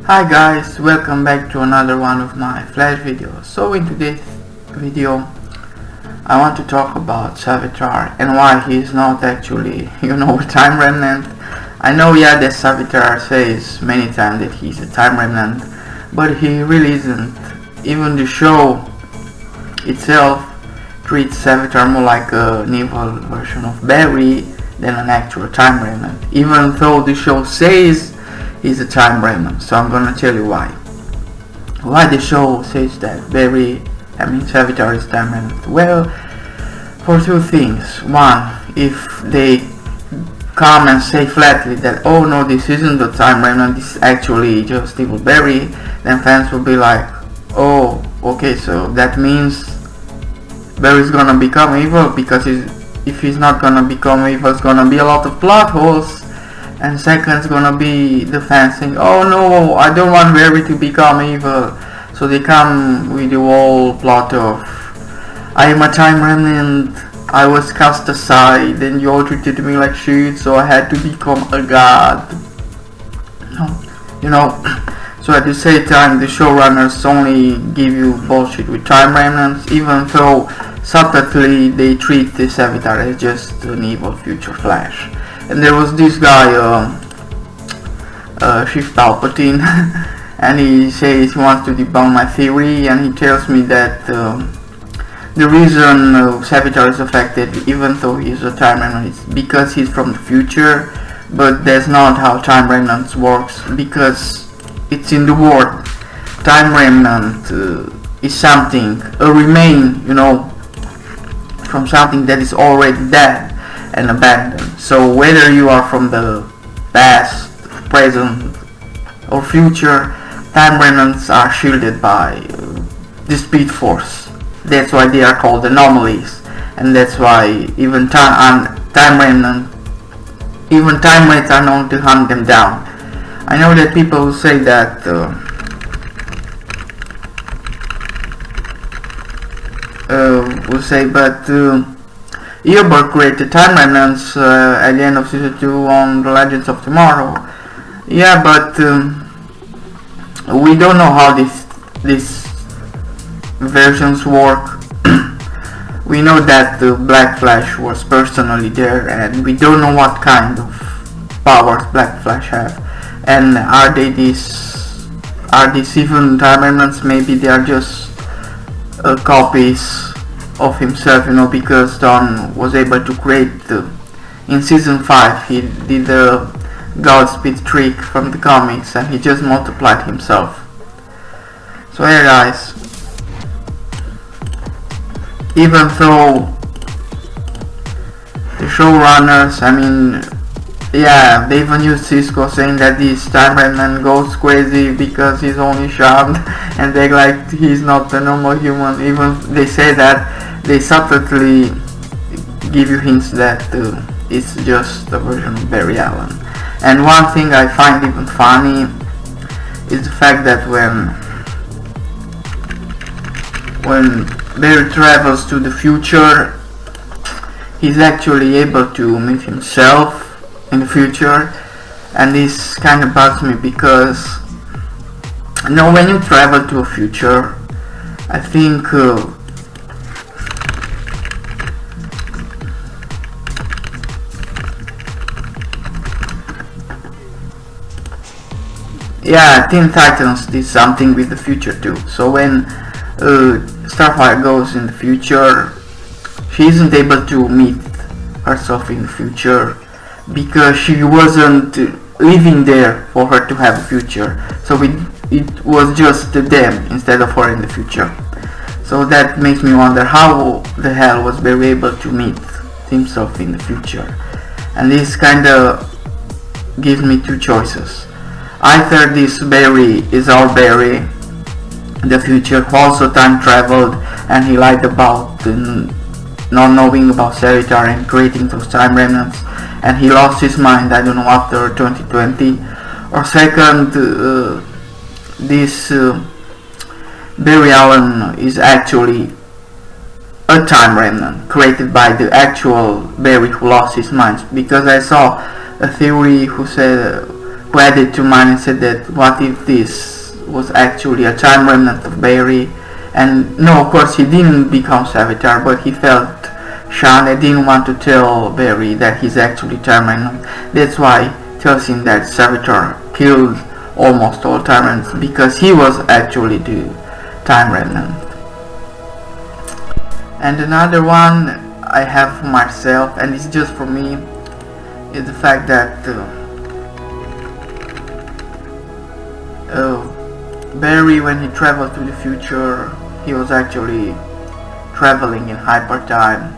Hi guys, welcome back to another one of my Flash videos. So in today's video I want to talk about Savitar and why he is not actually, a Time Remnant. I know that Savitar says many times that he's a Time Remnant, but he really isn't. Even the show itself treats Savitar more like an evil version of Barry than an actual Time Remnant, even though the show says he's a Time Remnant. So I'm gonna tell you why. Why the show says that Savitar is Time Remnant? Well, for two things. One, if they come and say flatly that, oh no, this isn't the Time Remnant, this is actually just Evil Barry, then fans will be like, oh, okay, so that means Barry's gonna become evil, because if he's not gonna become evil, it's gonna be a lot of plot holes. And second, it's gonna be the fans saying, oh no, I don't want Barry to become evil. So they come with the whole plot of, I am a Time Remnant, I was cast aside, and you all treated me like shit, so I had to become a god. So at the same time, the showrunners only give you bullshit with Time Remnants, even though subtly they treat the Savitar as just an evil future Flash. And there was this guy, Shift Palpatine, and he says he wants to debunk my theory, and he tells me that the reason Savitar is affected, even though he's a Time Remnant, is because he's from the future. But that's not how Time Remnants works, because it's in the word. Time Remnant is something, a remain, from something that is already dead and abandoned. So whether you are from the past, present, or future, Time Remnants are shielded by the Speed Force. That's why they are called anomalies, and that's why even Time Remnants are known to hunt them down. I know that people will say that Eobard created Time Remnants at the end of Season 2 on The Legends of Tomorrow. Yeah, but we don't know how these versions work. We know that the Black Flash was personally there, and we don't know what kind of powers Black Flash have. And are these even Time Remnants? Maybe they are just copies of himself, because Don was able to create in season 5 he did the Godspeed trick from the comics, and he just multiplied himself. So yeah guys, even though the showrunners, they even used Cisco saying that this Time Remnant goes crazy because he's only charmed, and they like he's not a normal human. Even they say that they subtly give you hints that it's just a version of Barry Allen. And one thing I find even funny is the fact that when Barry travels to the future, he's actually able to meet himself in the future, and this kind of bugs me, because when you travel to a future, I think Teen Titans did something with the future too. So when Starfire goes in the future, she isn't able to meet herself in the future because she wasn't living there for her to have a future. So it was just them instead of her in the future. So that makes me wonder how the hell was Barry able to meet himself in the future. And this kinda gives me two choices. Either this Barry is our Barry, the future, who also time traveled, and he lied about not knowing about Savitar and creating those Time Remnants, and he lost his mind, after 2020. Or second, this Barry Allen is actually a Time Remnant created by the actual Barry who lost his mind, because I saw a theory put it to mind and said that what if this was actually a time remnant of Barry. And no, of course he didn't become Savitar, but he felt shy and didn't want to tell Barry that he's actually Time Remnant. That's why he tells him that Savitar killed almost all Time Remnants, because he was actually the Time Remnant. And another one I have for myself, and it's just for me, is the fact that Barry, when he traveled to the future, he was actually traveling in hyper time,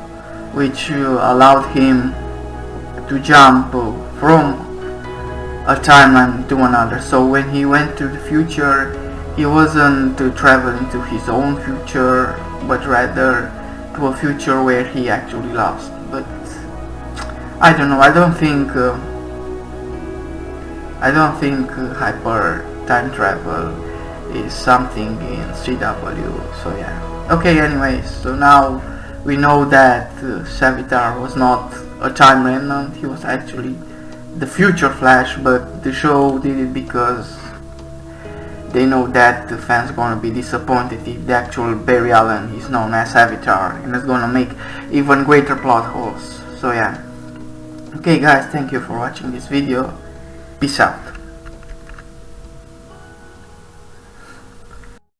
which allowed him to jump from a timeline to another. So when he went to the future, he wasn't traveling to his own future, but rather to a future where he actually lost. But I don't know, I don't think hyper time travel is something in CW, so yeah. Okay, anyways, so now we know that Savitar was not a Time Remnant, he was actually the future Flash, but the show did it because they know that the fans gonna be disappointed if the actual Barry Allen is known as Savitar, and it's gonna make even greater plot holes, so yeah. Okay guys, thank you for watching this video, peace out.